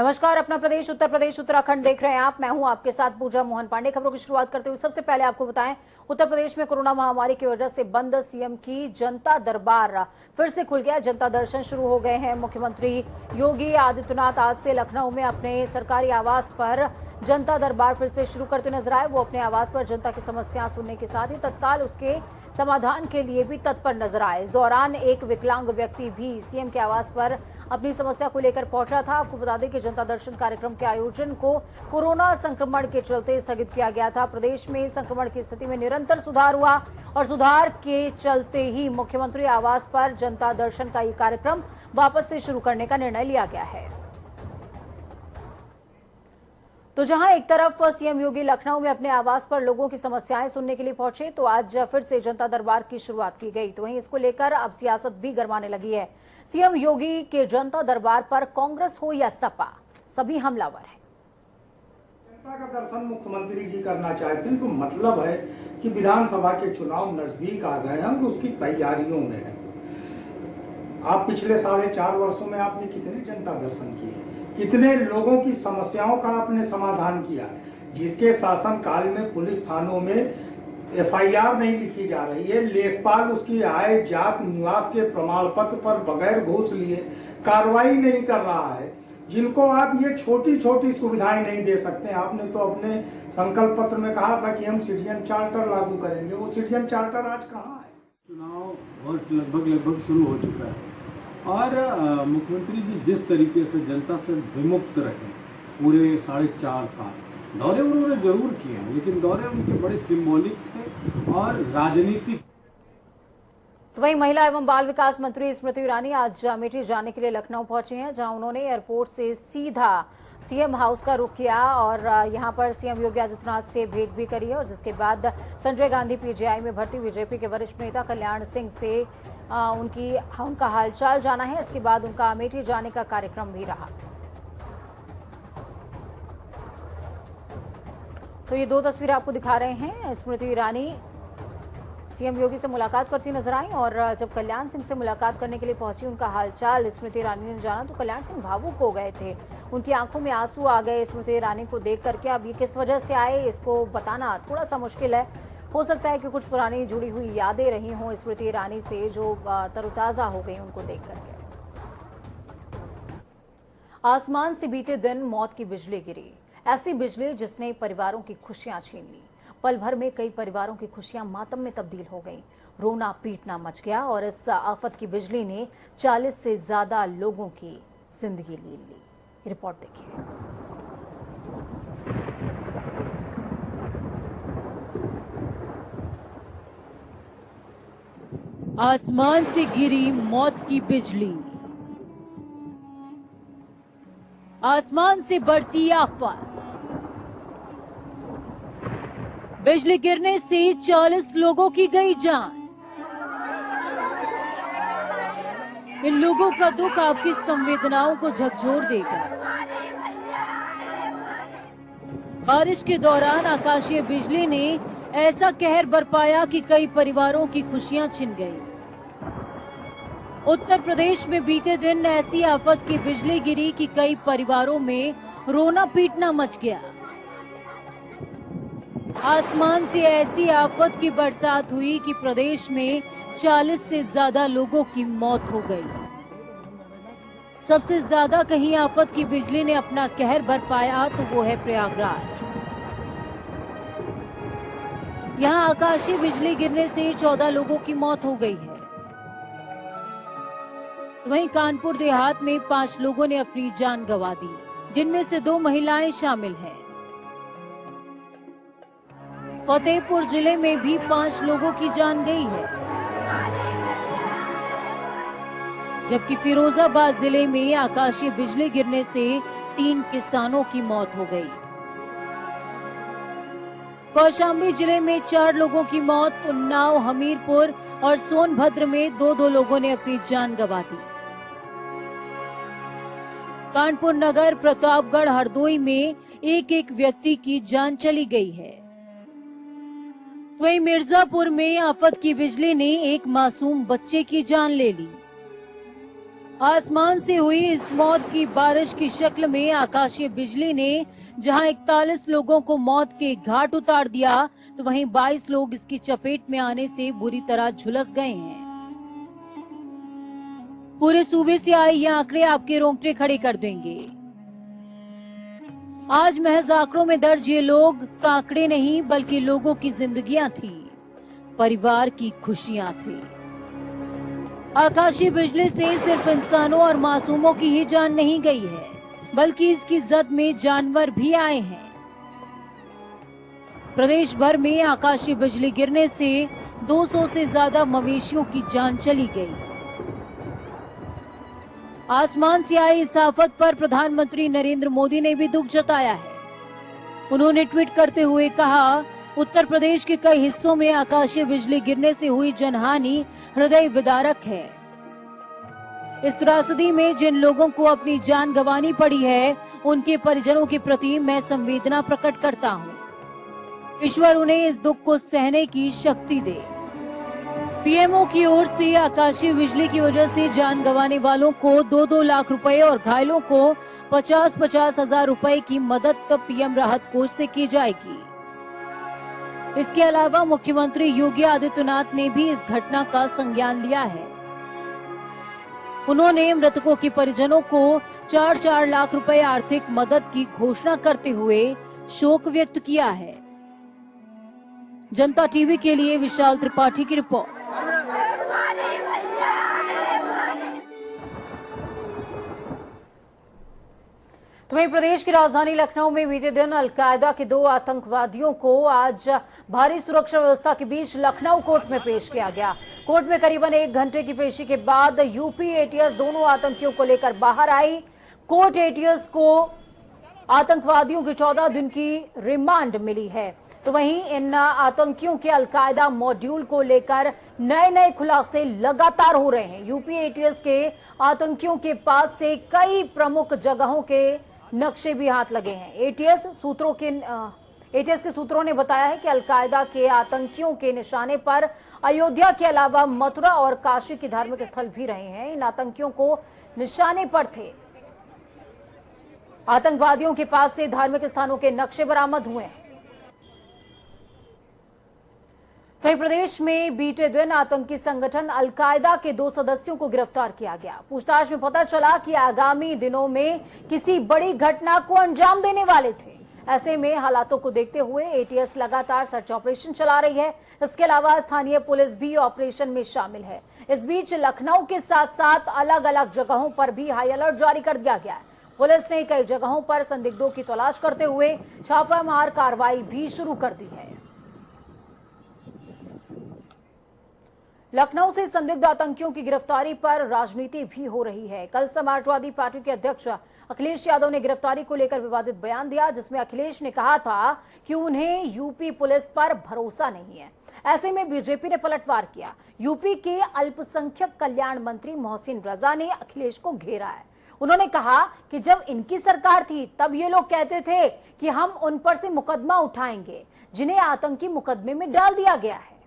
नमस्कार। अपना प्रदेश उत्तर प्रदेश उत्तराखंड देख रहे हैं आप। मैं हूं आपके साथ पूजा मोहन पांडे। खबरों की शुरुआत करते हुए सबसे पहले आपको बताएं, उत्तर प्रदेश में कोरोना महामारी की वजह से बंद सीएम की जनता दरबार फिर से खुल गया। जनता दर्शन शुरू हो गए हैं। मुख्यमंत्री योगी आदित्यनाथ आज से लखनऊ में अपने सरकारी आवास पर जनता दरबार फिर से शुरू करते नजर आए। वो अपने आवास पर जनता की समस्याएं सुनने के साथ ही तत्काल उसके समाधान के लिए भी तत्पर नजर आए। इस दौरान एक विकलांग व्यक्ति भी सीएम के आवास पर अपनी समस्या को लेकर पहुंचा था। आपको बता दें कि जनता दर्शन कार्यक्रम के आयोजन को कोरोना संक्रमण के चलते स्थगित किया गया था। प्रदेश में संक्रमण की स्थिति में निरंतर सुधार हुआ और सुधार के चलते ही मुख्यमंत्री आवास पर जनता दर्शन का ये कार्यक्रम वापस से शुरू करने का निर्णय लिया गया है। तो जहां एक तरफ सीएम योगी लखनऊ में अपने आवास पर लोगों की समस्याएं सुनने के लिए पहुंचे, तो आज फिर से जनता दरबार की शुरुआत की गई। तो वहीं इसको लेकर अब सियासत भी गरमाने लगी है। सीएम योगी के जनता दरबार पर कांग्रेस हो या सपा, सभी हमलावर हैं। जनता का दर्शन मुख्यमंत्री जी करना चाहते हैं, तो मतलब है कि विधानसभा के चुनाव नजदीक आ गए हैं और उसकी तैयारियों में है। आप पिछले 4.5 वर्षों में आपने कितने जनता दर्शन किए, कितने लोगों की समस्याओं का आपने समाधान किया। जिसके शासन काल में पुलिस थानों में एफआईआर नहीं लिखी जा रही है, लेखपाल उसकी आय जात निवास के प्रमाण पत्र पर बगैर घूस लिए कार्रवाई नहीं कर रहा है, जिनको आप ये छोटी छोटी सुविधाएं नहीं दे सकते। आपने तो अपने संकल्प पत्र में कहा था कि हम सिटीजन चार्टर लागू करेंगे। वो सिटीजन चार्टर आज कहाँ है? चुनाव वर्ष लगभग शुरू हो चुका है और मुख्यमंत्री जी जिस तरीके से जनता से विमुक्त रहे पूरे 4.5 साल, दौरे उन्होंने जरूर किए हैं, लेकिन दौरे उनके बड़े सिंबॉलिक थे और राजनीतिक। तो वहीं महिला एवं बाल विकास मंत्री स्मृति ईरानी आज अमेठी जाने के लिए लखनऊ पहुंची हैं, जहां उन्होंने एयरपोर्ट से सीधा सीएम हाउस का रुख किया और यहां पर सीएम योगी आदित्यनाथ से भेंट भी करी है। और जिसके बाद संजय गांधी पीजीआई में भर्ती बीजेपी के वरिष्ठ नेता कल्याण सिंह से उनका हालचाल जाना है। इसके बाद उनका अमेठी जाने का कार्यक्रम भी रहा। तो ये दो तस्वीरें आपको दिखा रहे हैं। स्मृति ईरानी सीएम योगी से मुलाकात करती नजर आई और जब कल्याण सिंह से मुलाकात करने के लिए पहुंची, उनका हालचाल स्मृति ईरानी ने जाना तो कल्याण सिंह भावुक हो गए थे। उनकी आंखों में आंसू आ गए स्मृति ईरानी को देख करके। अब ये किस वजह से आए, इसको बताना थोड़ा सा मुश्किल है। हो सकता है कि कुछ पुरानी जुड़ी हुई यादें रही हों स्मृति ईरानी से, जो तरोताजा हो गई उनको देख करके। आसमान से बीते दिन मौत की बिजली गिरी, ऐसी बिजली जिसने परिवारों की खुशियां छीन ली। पल भर में कई परिवारों की खुशियां मातम में तब्दील हो गईं। रोना पीटना मच गया और इस आफत की बिजली ने 40 से ज्यादा लोगों की जिंदगी ले ली। रिपोर्ट देखिए। आसमान से गिरी मौत की बिजली, आसमान से बरसी आफत। बिजली गिरने से 40 लोगों की गई जान। इन लोगों का दुख आपकी संवेदनाओं को झकझोर देगा। बारिश के दौरान आकाशीय बिजली ने ऐसा कहर बरपाया कि कई परिवारों की खुशियां छिन गई। उत्तर प्रदेश में बीते दिन ऐसी आफत की बिजली गिरी कि कई परिवारों में रोना पीटना मच गया। आसमान से ऐसी आफत की बरसात हुई कि प्रदेश में 40 से ज्यादा लोगों की मौत हो गई। सबसे ज्यादा कहीं आफत की बिजली ने अपना कहर बरपाया तो वो है प्रयागराज। यहां आकाशीय बिजली गिरने से 14 लोगों की मौत हो गई है। वहीं कानपुर देहात में 5 लोगों ने अपनी जान गंवा दी, जिनमें से 2 महिलाएं शामिल हैं। फतेहपुर जिले में भी 5 लोगों की जान गई है, जबकि फिरोजाबाद जिले में आकाशीय बिजली गिरने से 3 किसानों की मौत हो गई। कौशाम्बी जिले में 4 लोगों की मौत, उन्नाव, हमीरपुर और सोनभद्र में 2-2 लोगों ने अपनी जान गंवा दी। कानपुर नगर, प्रतापगढ़, हरदोई में एक व्यक्ति की जान चली गई है। वहीं मिर्जापुर में आफत की बिजली ने एक मासूम बच्चे की जान ले ली। आसमान से हुई इस मौत की बारिश की शक्ल में आकाशीय बिजली ने जहां 41 लोगों को मौत के घाट उतार दिया, तो वहीं 22 लोग इसकी चपेट में आने से बुरी तरह झुलस गए हैं। पूरे सूबे से आए ये आंकड़े आपके रोंगटे खड़े कर देंगे। आज महज आंकड़ों में दर्ज ये लोग आंकड़े नहीं बल्कि लोगों की जिंदगियां थी, परिवार की खुशियां थी। आकाशीय बिजली से सिर्फ इंसानों और मासूमों की ही जान नहीं गई है, बल्कि इसकी जद में जानवर भी आए हैं। प्रदेश भर में आकाशीय बिजली गिरने से 200 से ज्यादा मवेशियों की जान चली गई। आसमान से आई इस आफत पर प्रधानमंत्री नरेंद्र मोदी ने भी दुख जताया है। उन्होंने ट्वीट करते हुए कहा, उत्तर प्रदेश के कई हिस्सों में आकाशीय बिजली गिरने से हुई जनहानि हृदय विदारक है। इस त्रासदी में जिन लोगों को अपनी जान गंवानी पड़ी है, उनके परिजनों के प्रति मैं संवेदना प्रकट करता हूं। ईश्वर उन्हें इस दुख को सहने की शक्ति दे। पीएमओ की ओर से आकाशीय बिजली की वजह से जान गंवाने वालों को 2-2 लाख रुपए और घायलों को 50-50 हजार रुपए की मदद पीएम राहत कोष से की जाएगी। इसके अलावा मुख्यमंत्री योगी आदित्यनाथ ने भी इस घटना का संज्ञान लिया है। उन्होंने मृतकों के परिजनों को 4-4 लाख रुपए आर्थिक मदद की घोषणा करते हुए शोक व्यक्त किया है। जनता टीवी के लिए विशाल त्रिपाठी की रिपोर्ट। तो वहीं प्रदेश की राजधानी लखनऊ में बीते दिन अलकायदा के 2 आतंकवादियों को आज भारी सुरक्षा व्यवस्था के बीच लखनऊ कोर्ट में पेश किया गया। कोर्ट में करीबन 1 घंटे की पेशी के बाद यूपी एटीएस दोनों आतंकियों को लेकर बाहर आई। कोर्ट एटीएस को आतंकवादियों की 14 दिन की रिमांड मिली है। तो वहीं इन आतंकियों के अलकायदा मॉड्यूल को लेकर नए खुलासे लगातार हो रहे हैं। यूपी एटीएस के आतंकियों के पास से कई प्रमुख जगहों के नक्शे भी हाथ लगे हैं। एटीएस के सूत्रों ने बताया है कि अलकायदा के आतंकियों के निशाने पर अयोध्या के अलावा मथुरा और काशी के धार्मिक स्थल भी रहे हैं। इन आतंकियों को निशाने पर थे। आतंकवादियों के पास से धार्मिक स्थानों के नक्शे बरामद हुए हैं। वहीं प्रदेश में बीते दिन आतंकी संगठन अलकायदा के 2 सदस्यों को गिरफ्तार किया गया। पूछताछ में पता चला कि आगामी दिनों में किसी बड़ी घटना को अंजाम देने वाले थे। ऐसे में हालातों को देखते हुए एटीएस लगातार सर्च ऑपरेशन चला रही है। इसके अलावा स्थानीय पुलिस भी ऑपरेशन में शामिल है। इस बीच लखनऊ के साथ साथ अलग अलग जगहों पर भी हाई अलर्ट जारी कर दिया गया है। पुलिस ने कई जगहों पर संदिग्धों की तलाश करते हुए छापामार कार्रवाई भी शुरू कर दी है। लखनऊ से संदिग्ध आतंकियों की गिरफ्तारी पर राजनीति भी हो रही है। कल समाजवादी पार्टी के अध्यक्ष अखिलेश यादव ने गिरफ्तारी को लेकर विवादित बयान दिया, जिसमें अखिलेश ने कहा था कि उन्हें यूपी पुलिस पर भरोसा नहीं है। ऐसे में बीजेपी ने पलटवार किया। यूपी के अल्पसंख्यक कल्याण मंत्री मोहसिन रजा ने अखिलेश को घेरा है। उन्होंने कहा कि जब इनकी सरकार थी तब ये लोग कहते थे कि हम उन पर से मुकदमा उठाएंगे जिन्हें आतंकी मुकदमे में डाल दिया गया है।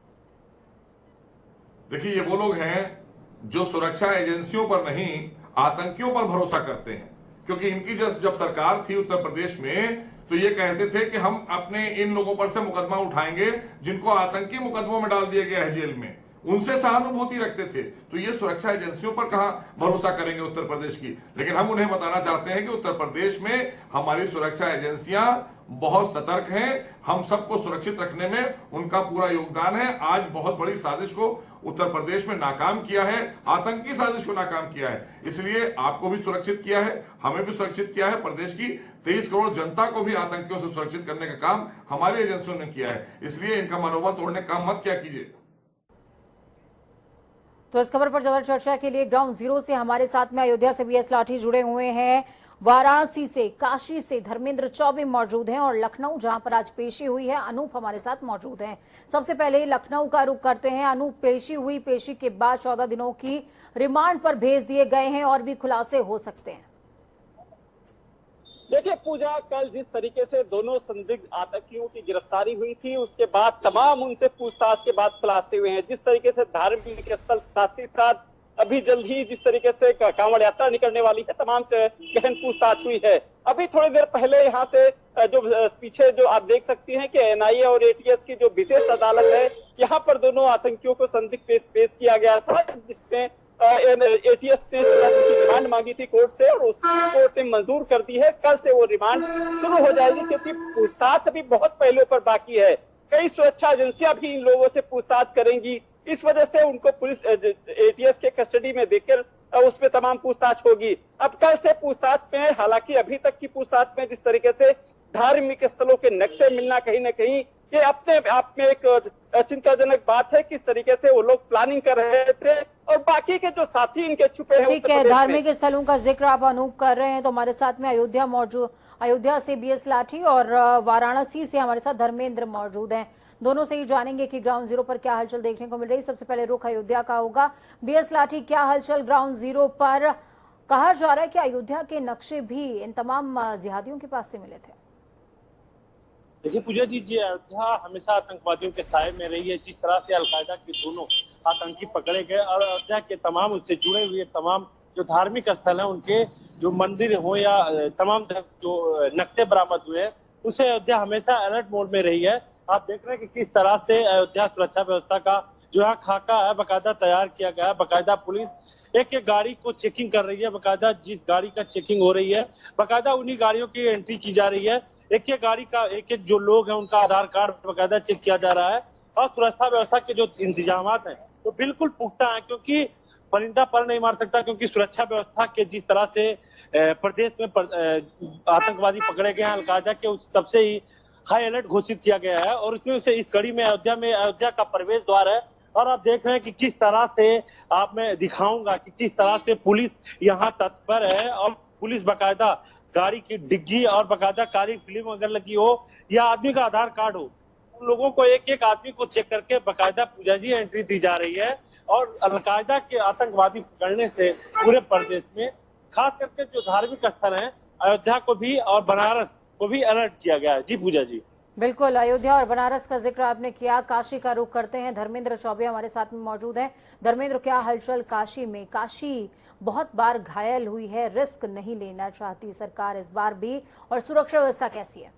देखिए, ये वो लोग हैं जो सुरक्षा एजेंसियों पर नहीं आतंकियों पर भरोसा करते हैं, क्योंकि इनकी जब सरकार थी उत्तर प्रदेश में तो ये कहते थे कि हम अपने इन लोगों पर से मुकदमा उठाएंगे जिनको आतंकी मुकदमों में डाल दिया गया है जेल में, उनसे सहानुभूति रखते थे। तो ये सुरक्षा एजेंसियों पर कहां भरोसा करेंगे उत्तर प्रदेश की। लेकिन हम उन्हें बताना चाहते हैं कि उत्तर प्रदेश में हमारी सुरक्षा एजेंसियां बहुत सतर्क हैं। हम सबको सुरक्षित रखने में उनका पूरा योगदान है। आज बहुत बड़ी साजिश को उत्तर प्रदेश में नाकाम किया है, आतंकी साजिश को नाकाम किया है। इसलिए आपको भी सुरक्षित किया है, हमें भी सुरक्षित किया है। प्रदेश की 23 करोड़ जनता को भी आतंकियों से सुरक्षित करने का काम हमारी एजेंसियों ने किया है। इसलिए इनका मनोबल तोड़ने का काम मत क्या कीजिए। तो इस खबर पर ज्यादा चर्चा के लिए ग्राउंड जीरो से हमारे साथ में अयोध्या से वीएस लाठी जुड़े हुए हैं, वाराणसी से, काशी से धर्मेंद्र चौबे मौजूद हैं और लखनऊ जहां पर आज पेशी हुई है अनूप हमारे साथ मौजूद हैं। सबसे पहले लखनऊ का रुख करते हैं। अनूप, पेशी हुई, पेशी के बाद 14 दिनों की रिमांड पर भेज दिए गए हैं और भी खुलासे हो सकते हैं। देखिए पूजा, कल जिस तरीके से दोनों संदिग्ध आतंकियों की गिरफ्तारी हुई थी उसके बाद तमाम उनसे पूछताछ के बाद खुलासे हुए हैं। जिस तरीके से धार्मिक स्थल साथ ही साथ अभी जल्द ही जिस तरीके से कांवड़ यात्रा निकलने वाली है, तमाम गहन पूछताछ हुई है। अभी थोड़ी देर पहले यहाँ से जो पीछे जो आप देख सकती हैं कि एनआईए और एटीएस की जो विशेष अदालत है, यहाँ पर दोनों आतंकियों को संदिग्ध पेश किया गया था, जिसमें एटीएस ने उनकी रिमांड मांगी थी कोर्ट से और उसको कोर्ट ने मंजूर कर दी है। कल से वो रिमांड शुरू हो जाएगी, क्योंकि पूछताछ अभी बहुत पहलुओं पर बाकी है। कई सुरक्षा एजेंसियां भी इन लोगों से पूछताछ करेंगी, इस वजह से उनको पुलिस एटीएस के कस्टडी में देकर उसमें तमाम पूछताछ होगी। अब कल से पूछताछ में, हालांकि अभी तक की पूछताछ में जिस तरीके से धार्मिक स्थलों के नक्शे मिलना कहीं न कहीं ये अपने आप में एक चिंताजनक बात है, किस तरीके से वो लोग प्लानिंग कर रहे थे और बाकी के जो साथी इनके छुपे हैं। ठीक है, धार्मिक स्थलों का जिक्र आप अनूप कर रहे हैं, तो हमारे साथ में अयोध्या से बीएस लाठी और वाराणसी से हमारे साथ धर्मेंद्र मौजूद हैं। दोनों से ही जानेंगे कि ग्राउंड जीरो पर क्या हलचल देखने को मिल रही है। सबसे पहले रुख अयोध्या का होगा। बीएस लाठी, क्या हलचल ग्राउंड जीरो पर? कहा जा रहा है कि अयोध्या के नक्शे भी इन तमाम जिहादियों के पास से मिले थे। देखिए पूजा जी, अयोध्या हमेशा आतंकवादियों के साए में रही है। जिस तरह से अलकायदा के दोनों आतंकी पकड़े गए और अयोध्या के तमाम उससे जुड़े हुए तमाम जो धार्मिक स्थल हैं, उनके जो मंदिर हो या तमाम जो नक्शे बरामद हुए हैं, उसे अयोध्या हमेशा अलर्ट मोड में रही है। आप देख रहे हैं कि किस तरह से अयोध्या सुरक्षा व्यवस्था का जो है खाका है बाकायदा तैयार किया गया है। बाकायदा पुलिस एक एक गाड़ी को चेकिंग कर रही है, बाकायदा जिस गाड़ी का चेकिंग हो रही है बाकायदा उन्हीं गाड़ियों की एंट्री की जा रही है। एक एक गाड़ी का एक एक जो लोग हैं उनका आधार कार्ड बाकायदा चेक किया जा रहा है और सुरक्षा व्यवस्था के जो इंतजाम हैं तो बिल्कुल पुख्ता है, क्योंकि परिंदा पर नहीं मार सकता। क्योंकि सुरक्षा व्यवस्था के जिस तरह से प्रदेश में आतंकवादी पकड़े गए हैं अलकायदा के, उस तब से ही हाई अलर्ट घोषित किया गया है और उसमें से इस कड़ी में अयोध्या का प्रवेश द्वार है। और आप देख रहे हैं कि किस तरह से आप मैं दिखाऊंगा कि किस तरह से पुलिस यहाँ तत्पर है और पुलिस बाकायदा गाड़ी की डिग्गी और बाकायदा काली फिल्म अगर लगी हो या आदमी का आधार कार्ड हो, उन लोगों को एक एक आदमी को चेक करके बाकायदा पूजा जी एंट्री दी जा रही है। और अलकायदा के आतंकवादी पकड़ने से पूरे प्रदेश में खास करके जो धार्मिक स्थल हैं अयोध्या को भी और बनारस को भी अलर्ट किया गया है। जी पूजा जी, बिल्कुल, अयोध्या और बनारस का जिक्र आपने किया। काशी का रुख करते हैं, धर्मेंद्र चौबे हमारे साथ में मौजूद हैं। धर्मेंद्र, क्या हलचल काशी में? काशी बहुत बार घायल हुई है, रिस्क नहीं लेना चाहती सरकार इस बार भी, और सुरक्षा व्यवस्था कैसी है?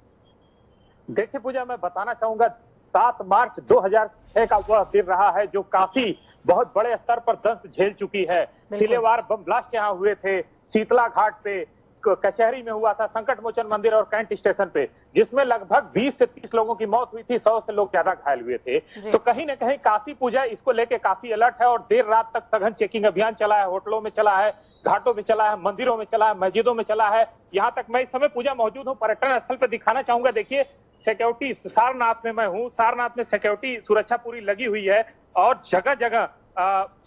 देखिए पूजा, मैं बताना चाहूंगा 7 मार्च 2006 का वह दिन रहा है जो काफी बहुत बड़े स्तर पर दंश झेल चुकी है। सिलेवार बम ब्लास्ट यहाँ हुए थे, शीतला घाट पे, कचहरी में हुआ था, संकट मोचन मंदिर और कैंट स्टेशन पे, जिसमें लगभग 20 से 30 लोगों की मौत हुई थी, 100 से लोग ज्यादा घायल हुए थे। तो कहीं न कहीं काशी पूजा इसको लेके काफी अलर्ट है और देर रात तक सघन चेकिंग अभियान चला है। होटलों में चला है, घाटों में चला है, मंदिरों में चला है, मस्जिदों में चला है। यहाँ तक मैं इस समय पूजा मौजूद हूँ पर्यटन स्थल पे, दिखाना चाहूंगा। देखिए सिक्योरिटी, सारनाथ में मैं हूँ, सारनाथ में सिक्योरिटी सुरक्षा पूरी लगी हुई है और जगह जगह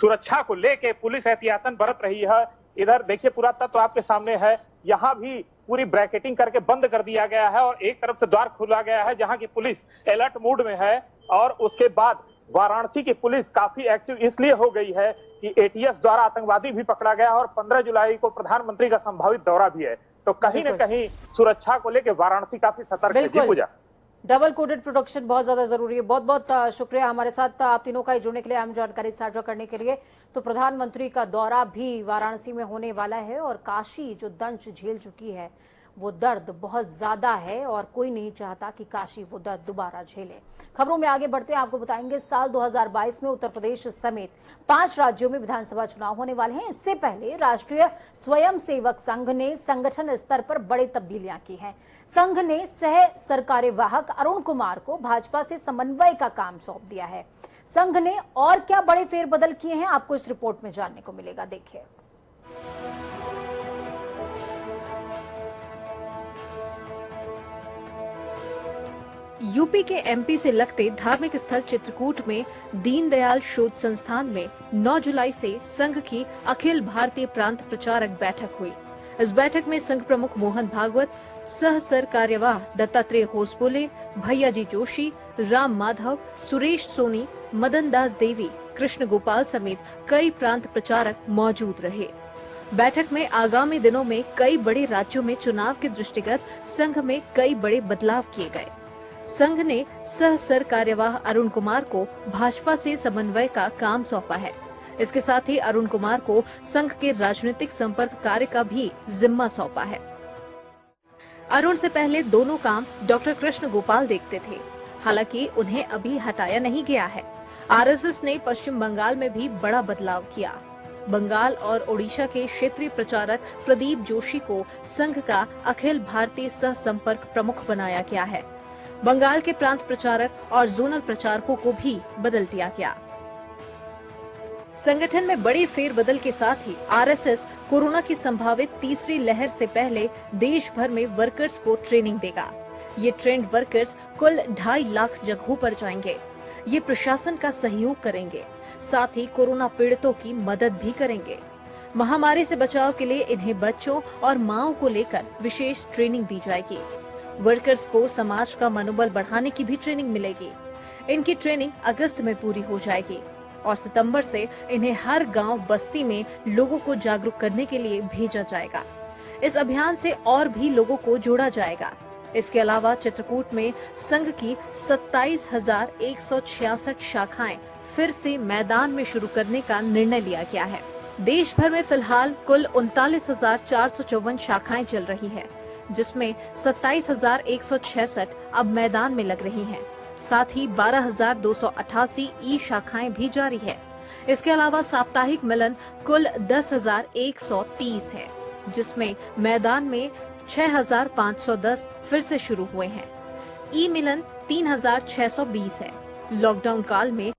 सुरक्षा को लेके पुलिस एहतियातन बरत रही है। इधर देखिए पूरा तत्व आपके सामने है, यहाँ भी पूरी ब्रैकेटिंग करके बंद कर दिया गया है और एक तरफ से द्वार खुला गया है जहाँ की पुलिस अलर्ट मोड में है। और उसके बाद वाराणसी की पुलिस काफी एक्टिव इसलिए हो गई है कि एटीएस द्वारा आतंकवादी भी पकड़ा गया और 15 जुलाई को प्रधानमंत्री का संभावित दौरा भी है। तो कहीं न कहीं सुरक्षा को लेकर वाराणसी काफी सतर्क है। जी पूजा, डबल कोडेड प्रोटेक्शन बहुत ज्यादा जरूरी है। बहुत बहुत शुक्रिया हमारे साथ आप तीनों का जुड़ने के लिए, हम जानकारी साझा करने के लिए। तो प्रधानमंत्री का दौरा भी वाराणसी में होने वाला है और काशी जो दंश झेल चुकी है वो दर्द बहुत ज्यादा है और कोई नहीं चाहता कि काशी वो दर्द दोबारा झेले। खबरों में आगे बढ़ते हैं, आपको बताएंगे साल 2022 में उत्तर प्रदेश समेत 5 राज्यों में विधानसभा चुनाव होने वाले हैं। इससे पहले राष्ट्रीय स्वयंसेवक संघ ने संगठन स्तर पर बड़ी तब्दीलियां की हैं। संघ ने सह सरकार्यवाहक अरुण कुमार को भाजपा से समन्वय का काम सौंप दिया है। संघ ने और क्या बड़े फेरबदल किए हैं, आपको इस रिपोर्ट में जानने को मिलेगा। देखिए, यूपी के एमपी से लगते धार्मिक स्थल चित्रकूट में दीनदयाल शोध संस्थान में 9 जुलाई से संघ की अखिल भारतीय प्रांत प्रचारक बैठक हुई। इस बैठक में संघ प्रमुख मोहन भागवत, सह सरकार्यवाह दत्तात्रेय होसबोले, भैयाजी जोशी, राम माधव, सुरेश सोनी, मदन दास देवी, कृष्ण गोपाल समेत कई प्रांत प्रचारक मौजूद रहे। बैठक में आगामी दिनों में कई बड़े राज्यों में चुनाव के दृष्टिगत संघ में कई बड़े बदलाव किए गए। संघ ने सह सरकार्यवाह अरुण कुमार को भाजपा से समन्वय का काम सौंपा है। इसके साथ ही अरुण कुमार को संघ के राजनीतिक संपर्क कार्य का भी जिम्मा सौंपा है। अरुण से पहले दोनों काम डॉक्टर कृष्ण गोपाल देखते थे, हालांकि उन्हें अभी हटाया नहीं गया है। आरएसएस ने पश्चिम बंगाल में भी बड़ा बदलाव किया। बंगाल और ओडिशा के क्षेत्रीय प्रचारक प्रदीप जोशी को संघ का अखिल भारतीय सह संपर्क प्रमुख बनाया गया है। बंगाल के प्रांत प्रचारक और जोनल प्रचारकों को भी बदल दिया गया। संगठन में बड़े फेरबदल के साथ ही आरएसएस कोरोना की संभावित तीसरी लहर से पहले देश भर में वर्कर्स को ट्रेनिंग देगा। ये ट्रेंड वर्कर्स कुल 2.5 लाख जगहों पर जाएंगे। ये प्रशासन का सहयोग करेंगे, साथ ही कोरोना पीड़ितों की मदद भी करेंगे। महामारी से बचाव के लिए इन्हें बच्चों और माँओं को लेकर विशेष ट्रेनिंग दी जाएगी। वर्कर्स को समाज का मनोबल बढ़ाने की भी ट्रेनिंग मिलेगी। इनकी ट्रेनिंग अगस्त में पूरी हो जाएगी और सितंबर से इन्हें हर गांव बस्ती में लोगों को जागरूक करने के लिए भेजा जाएगा। इस अभियान से और भी लोगों को जोड़ा जाएगा। इसके अलावा चित्रकूट में संघ की 27,166 शाखाएं फिर से मैदान में शुरू करने का निर्णय लिया गया है। देश भर में फिलहाल कुल 39,454 शाखाएं चल रही है, जिसमें 27,166 अब मैदान में लग रही हैं। साथ ही 12,288 ई शाखाएं भी जारी है। इसके अलावा साप्ताहिक मिलन कुल 10,130 है, जिसमें मैदान में 6,510 फिर से शुरू हुए हैं। ई मिलन 3,620 है। लॉकडाउन काल में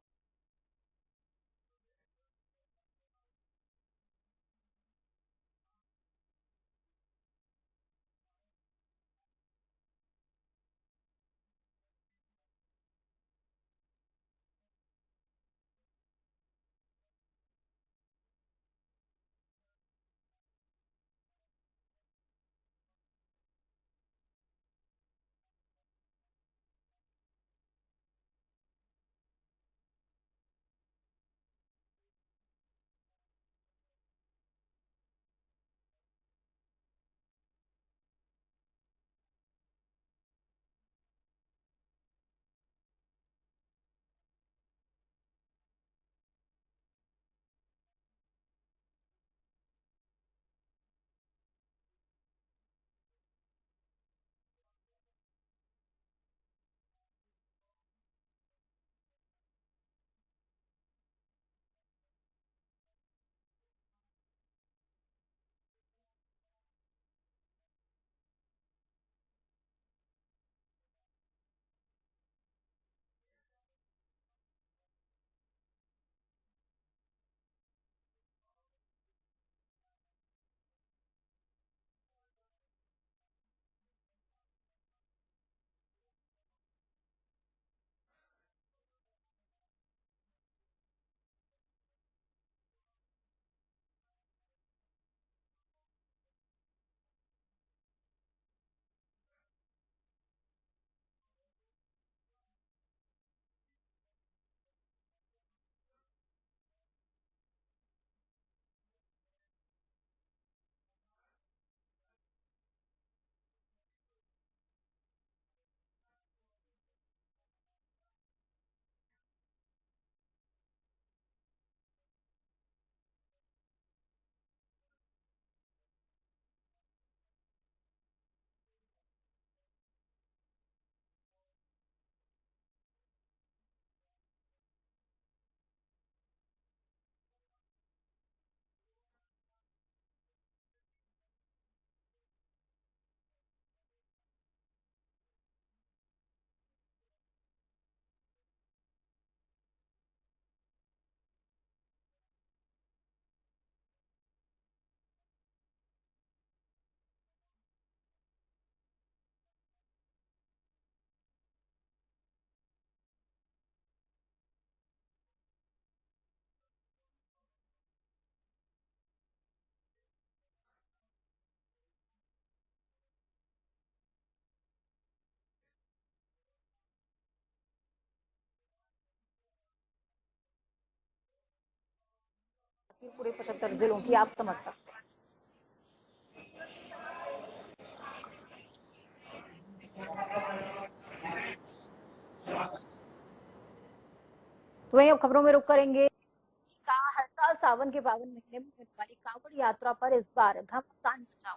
पूरे 75 जिलों की आप समझ सकते हैं। तो वहीं अब खबरों में रुक करेंगे। का हर साल सावन के पावन महीने में होने वाली कांवड़ यात्रा पर इस बार घमासान मचा।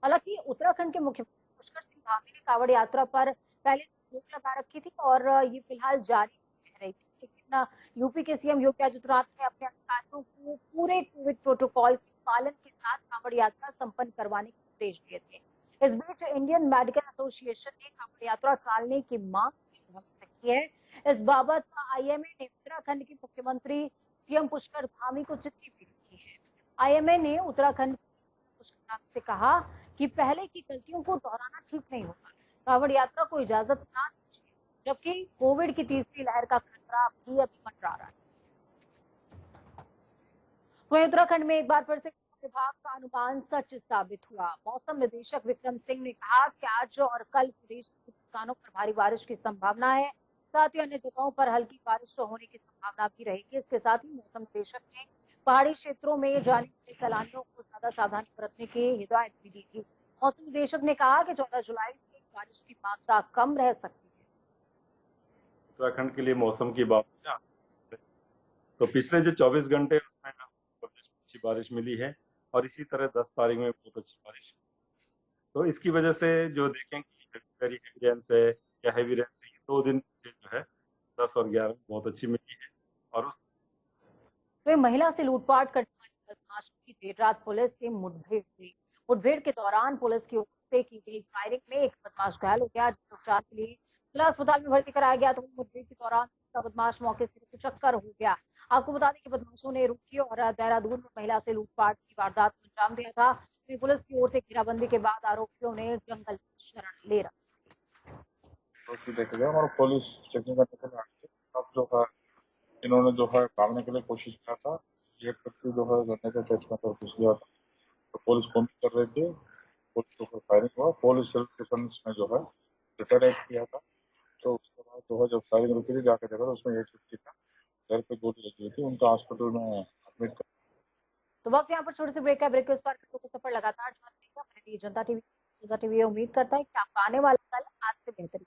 हालांकि उत्तराखंड के मुख्यमंत्री पुष्कर सिंह धामी ने कांवड़ यात्रा पर पहले से रोक लगा रखी थी और ये फिलहाल जारी रह रही थी, लेकिन यूपी के सीएम योगी आदित्यनाथ ने अपने अधिकारियों को पूरे कोविड प्रोटोकॉल के पालन के साथ कांवड़ यात्रा संपन्न करवाने के निर्देश दिए थे। इस बीच इंडियन मेडिकल एसोसिएशन ने कांवड़ यात्रा टालने की मांग सीएम धामी से की है। इस बाबत आईएमए ने उत्तराखंड के मुख्यमंत्री सीएम पुष्कर धामी को चिट्ठी भी लिखी है। आईएमए ने उत्तराखंड के सीएम पुष्कर धामी से कहा कि पहले की गलतियों को दोहराना ठीक नहीं होगा, कांवड़ यात्रा को इजाजत ना दीजिए, जबकि कोविड की तीसरी लहर का खतरा भी अभी मंडरा रहा है। वहीं उत्तराखंड में एक बार फिर से विभाग का अनुमान सच साबित हुआ। मौसम निदेशक विक्रम सिंह ने कहा कि आज और कल प्रदेश के कुछ स्थानों पर भारी बारिश की संभावना है, साथ ही अन्य जगहों पर हल्की बारिश होने की संभावना भी रहेगी। इसके साथ ही मौसम निदेशक ने पहाड़ी क्षेत्रों में जाने वाले सैलानियों को ज्यादा सावधानी बरतने की हिदायत भी दी थी। मौसम निदेशक ने कहा कि 14 जुलाई से बारिश की मात्रा कम रह सकती है। उत्तराखंड के लिए मौसम की बात तो पिछले जो 24 घंटे उसमें प्रदेश में अच्छी बारिश मिली है और इसी तरह 10 तारीख में बहुत अच्छी बारिश। तो इसकी वजह से जो देखें कि वेरी हेवी रेन से या हेवी रेन से 2 दिन जो है 10 और 11 बहुत अच्छी मिली है। और उस महिला से लूटपाट करने वाले बदमाशों की देर रात पुलिस से मुठभेड़ हुई। मुठभेड़ के दौरान पुलिस की ओर से की गई फायरिंग में एक बदमाश घायल हो गया, जिसे उपचार के लिए जिला अस्पताल में भर्ती कराया गया। तो मुठभेड़ के दौरान दूसरा बदमाश मौके से चक्कर हो गया। आपको बता दें कि बदमाशों ने रुकी और देहरादून में महिला से लूटपाट की वारदात को अंजाम दिया था। पुलिस की ओर से घेराबंदी के बाद आरोपियों ने जंगल में शरण ले रखा। और पुलिस चेकिंग करने के लिए अब जो है इन्होंने जो है भागने के लिए कोशिश किया था। एक व्यक्ति जो है गन्ने के खेत में घुस गया था, तो पुलिस कॉन्टेक्ट कर रही थी, पुलिस के ऊपर फायरिंग हुआ। पुलिस सेल्फ डिफेंस में जो है रिटर्न एक्ट किया था। तो उसके बाद जो है जब फायरिंग रुकी थी जाकर देखा तो उसमें एक व्यक्ति था घर पे गोली लगी हुई थी, उनका हॉस्पिटल में एडमिट कर। तो वक्त यहाँ पर छोटे से ब्रेक है। ब्रेक के उस पर का सफर लगातार जारी रहेगा। भारतीय जनता टीवी उम्मीद करता है कि आपका आने वाला कल आज से बेहतर